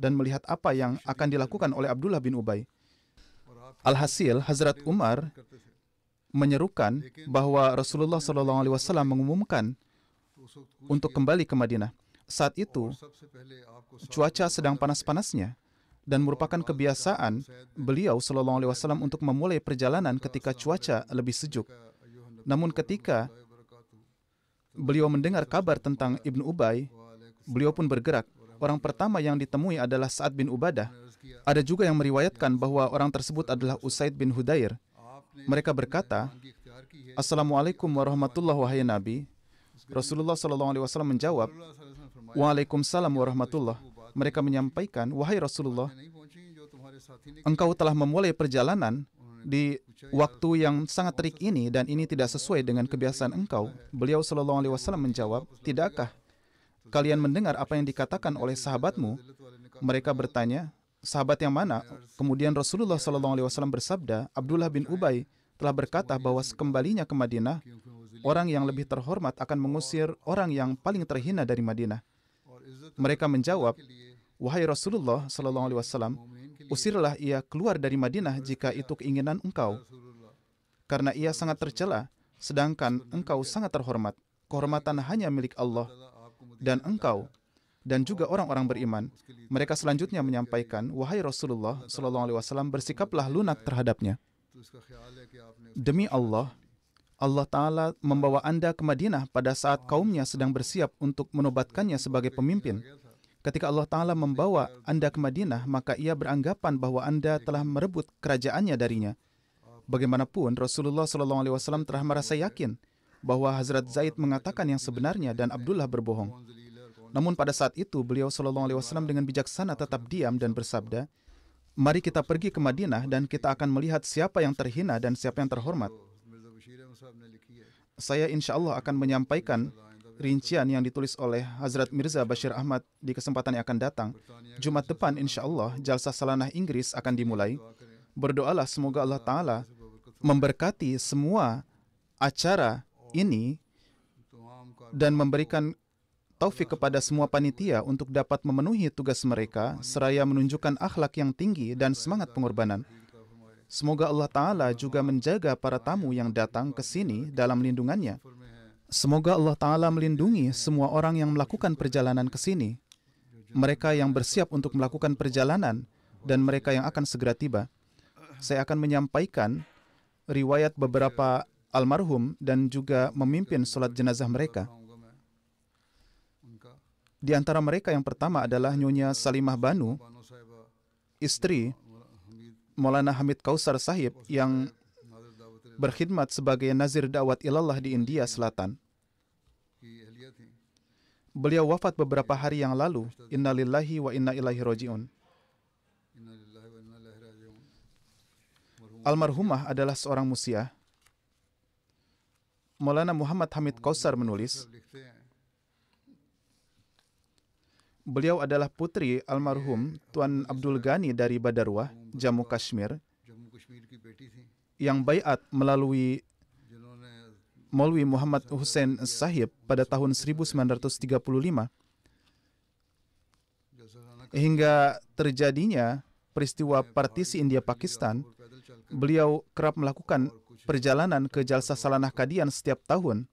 dan melihat apa yang akan dilakukan oleh Abdullah bin Ubay. Alhasil, Hazrat Umar menyerukan bahwa Rasulullah SAW mengumumkan untuk kembali ke Madinah. Saat itu, cuaca sedang panas-panasnya dan merupakan kebiasaan beliau SAW untuk memulai perjalanan ketika cuaca lebih sejuk. Namun ketika beliau mendengar kabar tentang Ibnu Ubay, beliau pun bergerak. Orang pertama yang ditemui adalah Sa'ad bin Ubadah. Ada juga yang meriwayatkan bahwa orang tersebut adalah Usaid bin Hudair. Mereka berkata, "Assalamualaikum warahmatullahi wahai Nabi." Rasulullah SAW menjawab, "Waalaikumsalam warahmatullah." Mereka menyampaikan, "Wahai Rasulullah, engkau telah memulai perjalanan di waktu yang sangat terik ini dan ini tidak sesuai dengan kebiasaan engkau." Beliau SAW menjawab, "Tidakkah kalian mendengar apa yang dikatakan oleh sahabatmu?" Mereka bertanya, "Sahabat yang mana?" Kemudian Rasulullah SAW bersabda, "Abdullah bin Ubay telah berkata bahwa sekembalinya ke Madinah, orang yang lebih terhormat akan mengusir orang yang paling terhina dari Madinah." Mereka menjawab, "Wahai Rasulullah SAW, usirlah ia keluar dari Madinah jika itu keinginan engkau, karena ia sangat tercela, sedangkan engkau sangat terhormat. Kehormatan hanya milik Allah dan engkau dan juga orang-orang beriman." Mereka selanjutnya menyampaikan, "Wahai Rasulullah SAW, bersikaplah lunak terhadapnya. Demi Allah, Allah Ta'ala membawa Anda ke Madinah pada saat kaumnya sedang bersiap untuk menobatkannya sebagai pemimpin. Ketika Allah Ta'ala membawa Anda ke Madinah, maka ia beranggapan bahwa Anda telah merebut kerajaannya darinya. Bagaimanapun, Rasulullah SAW telah merasa yakin bahwa Hazrat Zaid mengatakan yang sebenarnya dan Abdullah berbohong. Namun pada saat itu, beliau SAW dengan bijaksana tetap diam dan bersabda, "Mari kita pergi ke Madinah dan kita akan melihat siapa yang terhina dan siapa yang terhormat. Saya insya Allah akan menyampaikan rincian yang ditulis oleh Hazrat Mirza Bashir Ahmad di kesempatan yang akan datang. Jumat depan insya Allah Jalsah Salanah Inggris akan dimulai. Berdoalah semoga Allah Ta'ala memberkati semua acara ini dan memberikan taufik kepada semua panitia untuk dapat memenuhi tugas mereka seraya menunjukkan akhlak yang tinggi dan semangat pengorbanan. Semoga Allah Ta'ala juga menjaga para tamu yang datang ke sini dalam lindungannya. Semoga Allah Ta'ala melindungi semua orang yang melakukan perjalanan ke sini, mereka yang bersiap untuk melakukan perjalanan, dan mereka yang akan segera tiba." Saya akan menyampaikan riwayat beberapa almarhum dan juga memimpin sholat jenazah mereka. Di antara mereka yang pertama adalah Nyonya Salimah Banu, istri Maulana Hamid Kausar Sahib yang berkhidmat sebagai Nazir Da'wat Ilallah di India Selatan. Beliau wafat beberapa hari yang lalu. Innalillahi wa inna ilaihi raji'un. Almarhumah adalah seorang musiah. Maulana Muhammad Hamid Kausar menulis, beliau adalah putri almarhum Tuan Abdul Ghani dari Badarwah, Jammu Kashmir, yang baiat melalui Maulwi Muhammad Hussein Sahib pada tahun 1935. Hingga terjadinya peristiwa partisi India-Pakistan, beliau kerap melakukan perjalanan ke Jalsah Salanah Qadian setiap tahun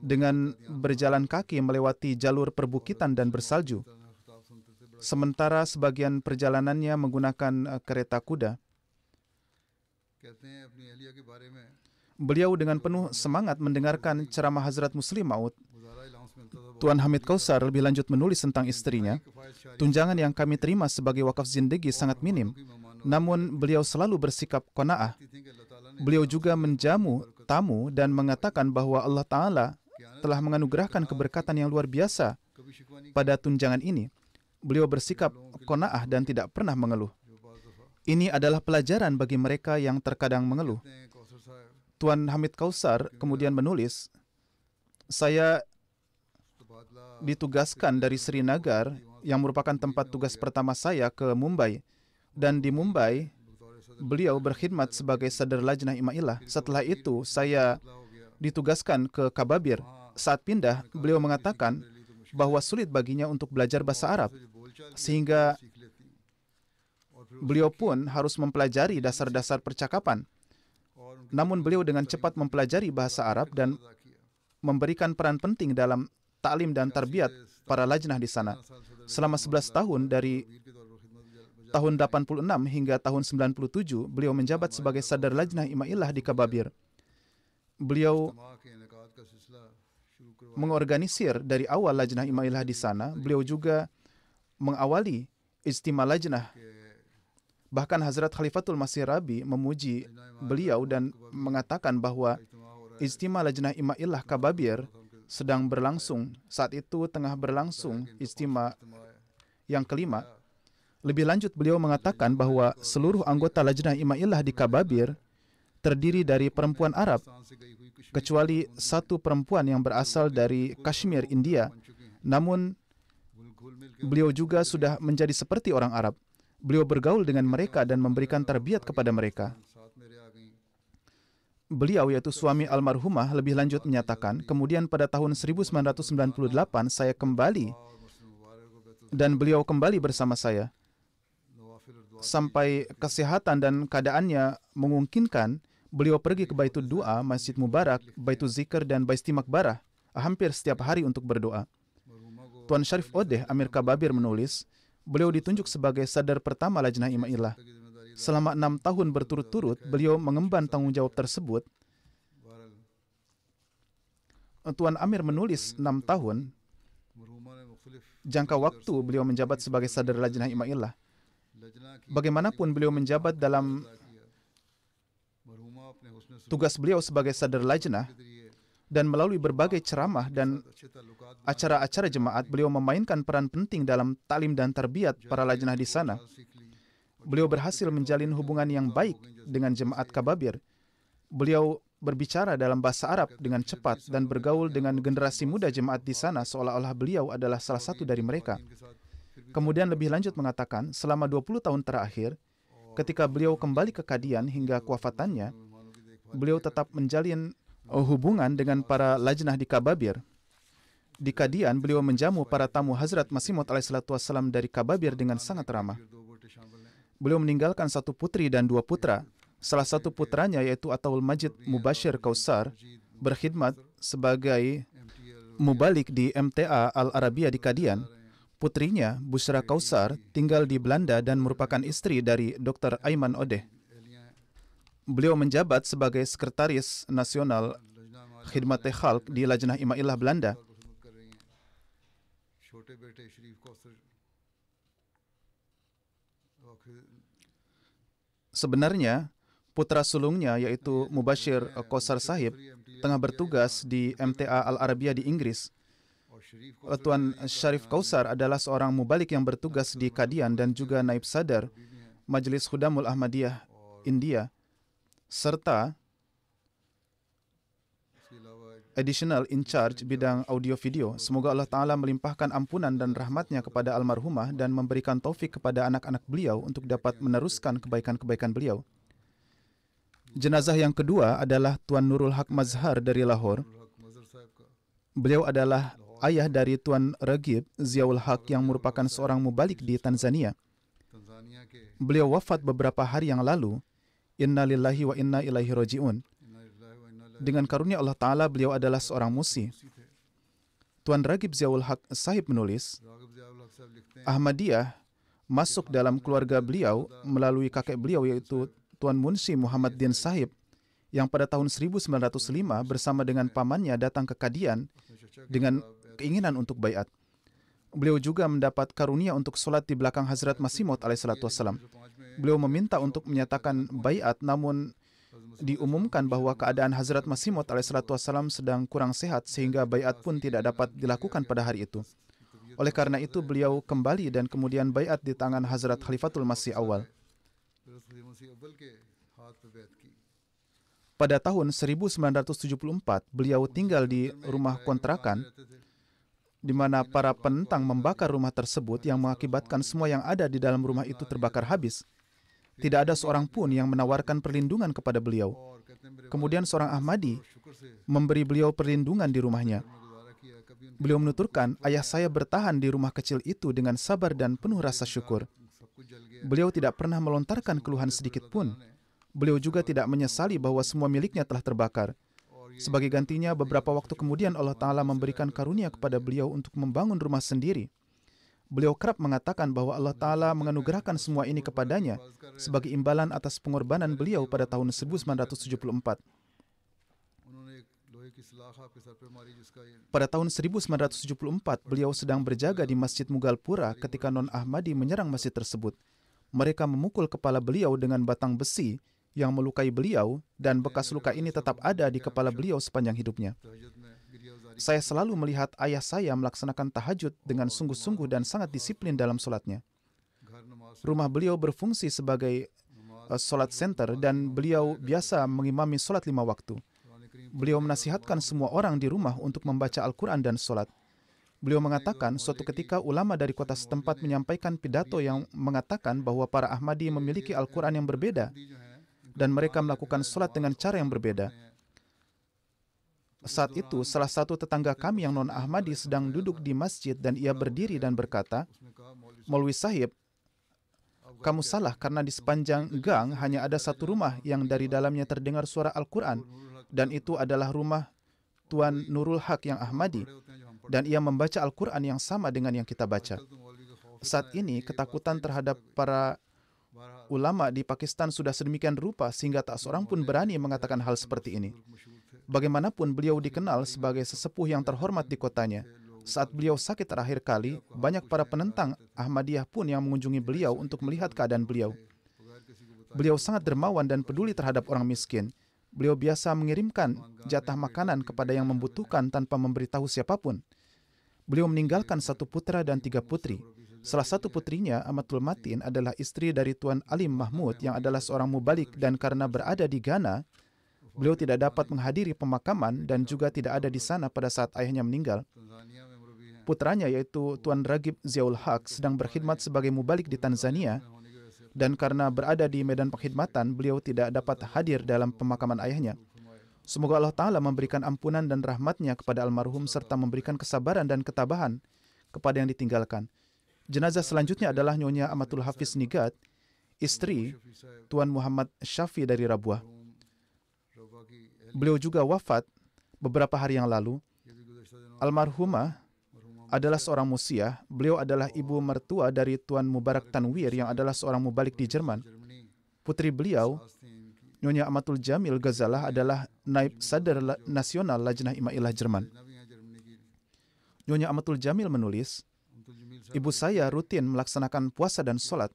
dengan berjalan kaki melewati jalur perbukitan dan bersalju. Sementara sebagian perjalanannya menggunakan kereta kuda. Beliau dengan penuh semangat mendengarkan ceramah Hazrat Muslim Maud. Tuan Hamid Kausar lebih lanjut menulis tentang istrinya, tunjangan yang kami terima sebagai wakaf zindagi sangat minim, namun beliau selalu bersikap qanaah. Beliau juga menjamu tamu dan mengatakan bahwa Allah Ta'ala telah menganugerahkan keberkatan yang luar biasa pada tunjangan ini. Beliau bersikap qanaah dan tidak pernah mengeluh. Ini adalah pelajaran bagi mereka yang terkadang mengeluh. Tuan Hamid Kausar kemudian menulis, saya ditugaskan dari Srinagar yang merupakan tempat tugas pertama saya ke Mumbai, dan di Mumbai beliau berkhidmat sebagai Sadr Lajnah Imailah. Setelah itu saya ditugaskan ke Kababir. Saat pindah, beliau mengatakan bahwa sulit baginya untuk belajar bahasa Arab, sehingga beliau pun harus mempelajari dasar-dasar percakapan. Namun beliau dengan cepat mempelajari bahasa Arab dan memberikan peran penting dalam ta'lim dan tarbiyat para lajnah di sana. Selama 11 tahun dari tahun 86 hingga tahun 97, beliau menjabat sebagai Sadr Lajnah Imailah di Kababir. Beliau mengorganisir dari awal Lajnah Imailah di sana. Beliau juga mengawali Ijtima Lajnah. Bahkan Hazrat Khalifatul Masih Rabi memuji beliau dan mengatakan bahwa Ijtima Lajnah Imailah Kababir sedang berlangsung. Saat itu tengah berlangsung Ijtima yang kelima. Lebih lanjut, beliau mengatakan bahwa seluruh anggota Lajnah Imailah di Kababir terdiri dari perempuan Arab, kecuali satu perempuan yang berasal dari Kashmir, India. Namun, beliau juga sudah menjadi seperti orang Arab. Beliau bergaul dengan mereka dan memberikan tarbiyat kepada mereka. Beliau, yaitu suami almarhumah, lebih lanjut menyatakan, kemudian pada tahun 1998 saya kembali dan beliau kembali bersama saya. Sampai kesehatan dan keadaannya memungkinkan, beliau pergi ke Baitul Doa, Masjid Mubarak, Baitul Zikr dan Baitul Makbarah hampir setiap hari untuk berdoa. Tuan Syarif Odeh Amir Kababir menulis, beliau ditunjuk sebagai Sadr pertama Lajnah Imailah. Selama 6 tahun berturut-turut, beliau mengemban tanggung jawab tersebut. Tuan Amir menulis 6 tahun, jangka waktu beliau menjabat sebagai Sadr Lajnah Imailah. Bagaimanapun beliau menjabat dalam tugas beliau sebagai Sadr Lajnah, dan melalui berbagai ceramah dan acara-acara jemaat, beliau memainkan peran penting dalam taklim dan tarbiyat para lajnah di sana. Beliau berhasil menjalin hubungan yang baik dengan jemaat Kababir. Beliau berbicara dalam bahasa Arab dengan cepat dan bergaul dengan generasi muda jemaat di sana seolah-olah beliau adalah salah satu dari mereka. Kemudian lebih lanjut mengatakan, selama 20 tahun terakhir, ketika beliau kembali ke Kadian hingga kewafatannya, beliau tetap menjalin hubungan dengan para lajnah di Kababir. Di Kadian, beliau menjamu para tamu Hazrat Masih Maud alaihissalam dari Kababir dengan sangat ramah. Beliau meninggalkan 1 putri dan 2 putra. Salah satu putranya, yaitu Ataul Majid Mubashir Kausar, berkhidmat sebagai mubalik di MTA Al-Arabia di Kadian. Putrinya, Bushra Kausar, tinggal di Belanda dan merupakan istri dari Dr. Aiman Odeh. Beliau menjabat sebagai Sekretaris Nasional Khidmat-e Khalq di Lajnah Imailah Belanda. Sebenarnya, putra sulungnya, yaitu Mubashir Kausar Sahib, tengah bertugas di MTA Al-Arabia di Inggris. Tuan Syarif Kausar adalah seorang mubalik yang bertugas di Kadian dan juga naib sadar Majlis Khudamul Ahmadiyah India, serta additional in charge bidang audio video. Semoga Allah Ta'ala melimpahkan ampunan dan rahmatnya kepada almarhumah dan memberikan taufik kepada anak-anak beliau untuk dapat meneruskan kebaikan-kebaikan beliau. Jenazah yang kedua adalah Tuan Nurul Haq Mazhar dari Lahore. Beliau adalah ayah dari Tuan Ragib Ziaul Haq yang merupakan seorang mubalik di Tanzania. Beliau wafat beberapa hari yang lalu. Inna lillahi wa inna ilaihi raji'un. Dengan karunia Allah Ta'ala, beliau adalah seorang musi. Tuan Ragib Ziaul Haq Sahib menulis, Ahmadiyah masuk dalam keluarga beliau melalui kakek beliau, yaitu Tuan Munshi Muhammad Din Sahib, yang pada tahun 1905 bersama dengan pamannya datang ke Kadian dengan keinginan untuk baiat. Beliau juga mendapat karunia untuk sholat di belakang Hazrat Masih Maud alaihissalatu wassalam. Beliau meminta untuk menyatakan baiat, namun diumumkan bahwa keadaan Hazrat Masih Maud alaihissalatu wassalam sedang kurang sehat sehingga baiat pun tidak dapat dilakukan pada hari itu. Oleh karena itu beliau kembali dan kemudian baiat di tangan Hazrat Khalifatul Masih awal. Pada tahun 1974, beliau tinggal di rumah kontrakan di mana para penentang membakar rumah tersebut yang mengakibatkan semua yang ada di dalam rumah itu terbakar habis. Tidak ada seorang pun yang menawarkan perlindungan kepada beliau. Kemudian seorang Ahmadi memberi beliau perlindungan di rumahnya. Beliau menuturkan, ayah saya bertahan di rumah kecil itu dengan sabar dan penuh rasa syukur. Beliau tidak pernah melontarkan keluhan sedikit pun. Beliau juga tidak menyesali bahwa semua miliknya telah terbakar. Sebagai gantinya, beberapa waktu kemudian Allah Ta'ala memberikan karunia kepada beliau untuk membangun rumah sendiri. Beliau kerap mengatakan bahwa Allah Ta'ala menganugerahkan semua ini kepadanya sebagai imbalan atas pengorbanan beliau pada tahun 1974. Pada tahun 1974, beliau sedang berjaga di Masjid Mughalpura ketika non-Ahmadi menyerang masjid tersebut. Mereka memukul kepala beliau dengan batang besi yang melukai beliau, dan bekas luka ini tetap ada di kepala beliau sepanjang hidupnya. Saya selalu melihat ayah saya melaksanakan tahajud dengan sungguh-sungguh dan sangat disiplin dalam sholatnya. Rumah beliau berfungsi sebagai sholat center dan beliau biasa mengimami sholat 5 waktu. Beliau menasihatkan semua orang di rumah untuk membaca Al-Quran dan sholat. Beliau mengatakan, suatu ketika ulama dari kota setempat menyampaikan pidato yang mengatakan bahwa para Ahmadi memiliki Al-Quran yang berbeda dan mereka melakukan sholat dengan cara yang berbeda. Saat itu, salah satu tetangga kami yang non-Ahmadi sedang duduk di masjid dan ia berdiri dan berkata, "Maulwi Sahib, kamu salah karena di sepanjang gang hanya ada satu rumah yang dari dalamnya terdengar suara Al-Quran, dan itu adalah rumah Tuan Nurul Haq yang Ahmadi, dan ia membaca Al-Quran yang sama dengan yang kita baca." Saat ini, ketakutan terhadap para ulama di Pakistan sudah sedemikian rupa sehingga tak seorang pun berani mengatakan hal seperti ini. Bagaimanapun beliau dikenal sebagai sesepuh yang terhormat di kotanya. Saat beliau sakit terakhir kali, banyak para penentang Ahmadiyah pun yang mengunjungi beliau untuk melihat keadaan beliau. Beliau sangat dermawan dan peduli terhadap orang miskin. Beliau biasa mengirimkan jatah makanan kepada yang membutuhkan tanpa memberitahu siapapun. Beliau meninggalkan 1 putra dan 3 putri. Salah satu putrinya, Amatul Matin, adalah istri dari Tuan Alim Mahmud yang adalah seorang mubalik, dan karena berada di Ghana, beliau tidak dapat menghadiri pemakaman dan juga tidak ada di sana pada saat ayahnya meninggal. Putranya, yaitu Tuan Ragib Ziaul Haq, sedang berkhidmat sebagai mubalik di Tanzania, dan karena berada di medan pengkhidmatan, beliau tidak dapat hadir dalam pemakaman ayahnya. Semoga Allah Ta'ala memberikan ampunan dan rahmatnya kepada almarhum serta memberikan kesabaran dan ketabahan kepada yang ditinggalkan. Jenazah selanjutnya adalah Nyonya Amatul Hafiz Nigat, istri Tuan Muhammad Syafi dari Rabuah. Beliau juga wafat beberapa hari yang lalu. Almarhumah adalah seorang musiah. Beliau adalah ibu mertua dari Tuan Mubarak Tanwir yang adalah seorang mubalik di Jerman. Putri beliau, Nyonya Amatul Jamil Ghazalah, adalah Naib Sadar Nasional Lajnah Imailah Jerman. Nyonya Amatul Jamil menulis, "Ibu saya rutin melaksanakan puasa dan sholat.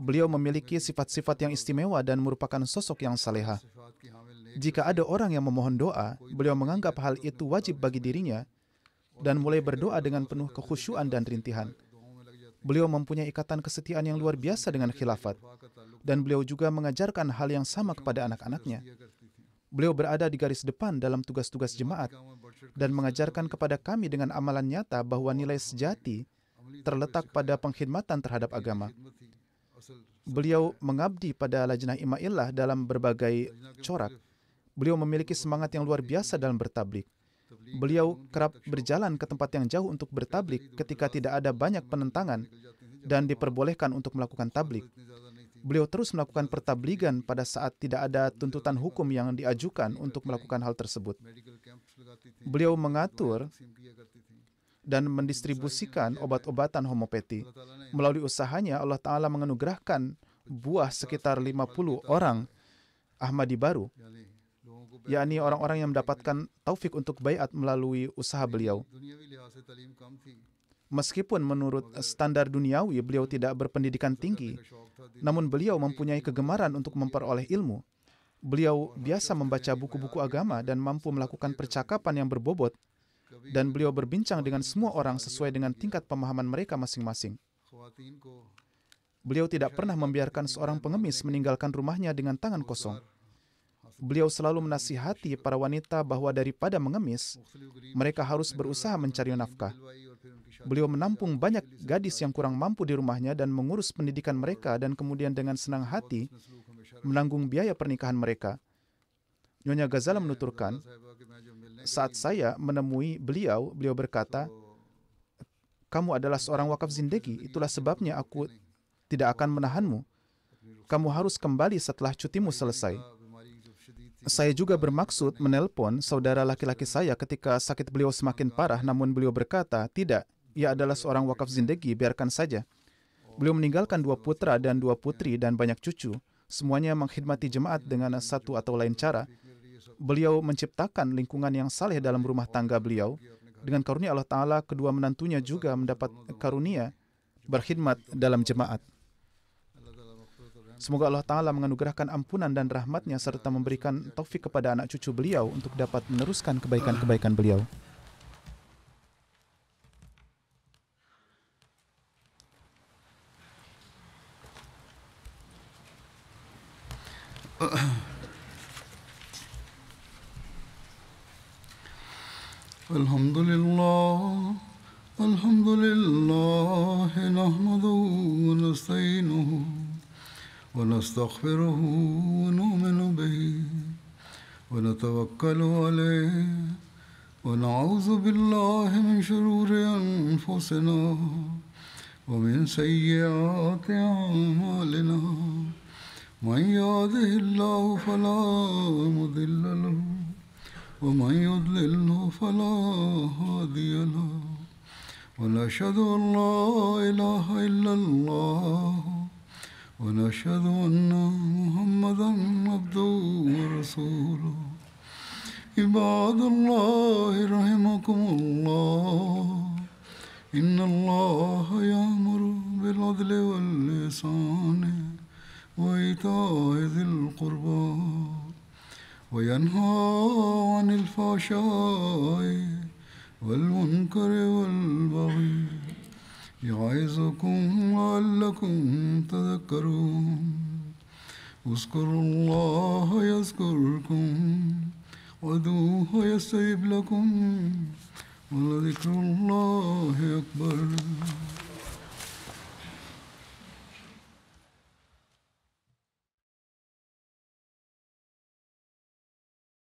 Beliau memiliki sifat-sifat yang istimewa dan merupakan sosok yang salehah. Jika ada orang yang memohon doa, beliau menganggap hal itu wajib bagi dirinya dan mulai berdoa dengan penuh kekhusyuan dan rintihan. Beliau mempunyai ikatan kesetiaan yang luar biasa dengan khilafat, dan beliau juga mengajarkan hal yang sama kepada anak-anaknya. Beliau berada di garis depan dalam tugas-tugas jemaat dan mengajarkan kepada kami dengan amalan nyata bahwa nilai sejati terletak pada pengkhidmatan terhadap agama. Beliau mengabdi pada Lajnah Imailah dalam berbagai corak. Beliau memiliki semangat yang luar biasa dalam bertablik. Beliau kerap berjalan ke tempat yang jauh untuk bertablik ketika tidak ada banyak penentangan dan diperbolehkan untuk melakukan tablik. Beliau terus melakukan pertabligan pada saat tidak ada tuntutan hukum yang diajukan untuk melakukan hal tersebut. Beliau mengatur dan mendistribusikan obat-obatan homeopati. Melalui usahanya, Allah Ta'ala menganugerahkan buah sekitar 50 orang Ahmadi baru. yakni orang-orang yang mendapatkan taufik untuk baiat melalui usaha beliau. Meskipun menurut standar duniawi beliau tidak berpendidikan tinggi, namun beliau mempunyai kegemaran untuk memperoleh ilmu. Beliau biasa membaca buku-buku agama dan mampu melakukan percakapan yang berbobot, dan beliau berbincang dengan semua orang sesuai dengan tingkat pemahaman mereka masing-masing. Beliau tidak pernah membiarkan seorang pengemis meninggalkan rumahnya dengan tangan kosong. Beliau selalu menasihati para wanita bahwa daripada mengemis, mereka harus berusaha mencari nafkah. Beliau menampung banyak gadis yang kurang mampu di rumahnya dan mengurus pendidikan mereka dan kemudian dengan senang hati menanggung biaya pernikahan mereka. Nyonya Ghazala menuturkan, saat saya menemui beliau berkata, "Kamu adalah seorang wakaf zindagi, itulah sebabnya aku tidak akan menahanmu. Kamu harus kembali setelah cutimu selesai." Saya juga bermaksud menelpon saudara laki-laki saya ketika sakit beliau semakin parah, namun beliau berkata, "Tidak, ia adalah seorang wakaf zindagi, biarkan saja." Beliau meninggalkan 2 putra dan 2 putri dan banyak cucu. Semuanya mengkhidmati jemaat dengan satu atau lain cara. Beliau menciptakan lingkungan yang saleh dalam rumah tangga beliau. Dengan karunia Allah Ta'ala, kedua menantunya juga mendapat karunia berkhidmat dalam jemaat. Semoga Allah Ta'ala menganugerahkan ampunan dan rahmatnya serta memberikan taufik kepada anak cucu beliau untuk dapat meneruskan kebaikan-kebaikan beliau. Alhamdulillah, alhamdulillah, nahmaduhu wa nasta'inuhu wa nastaghfiruhu wa nu'minu bihi wa natawakkalu alayhi wa na'udzu billahi min shururi anfusina wa min sayyiati a'malina. Man yahdihillahu fala mudilla lahu ومن يضلله فلا هادي له ونشهد أن لا إله إلا الله ونشهد أن محمدا عبده ورسوله عباد الله رحمكم الله إن الله يأمر بالعدل والإحسان وإيتاء ذي القربى وينهى عن الفحشاء والمنكر والبغي يعظكم لعلكم تذكرون اذكروا الله يذكركم وادعوه يستجب لكم ولذكر الله أكبر.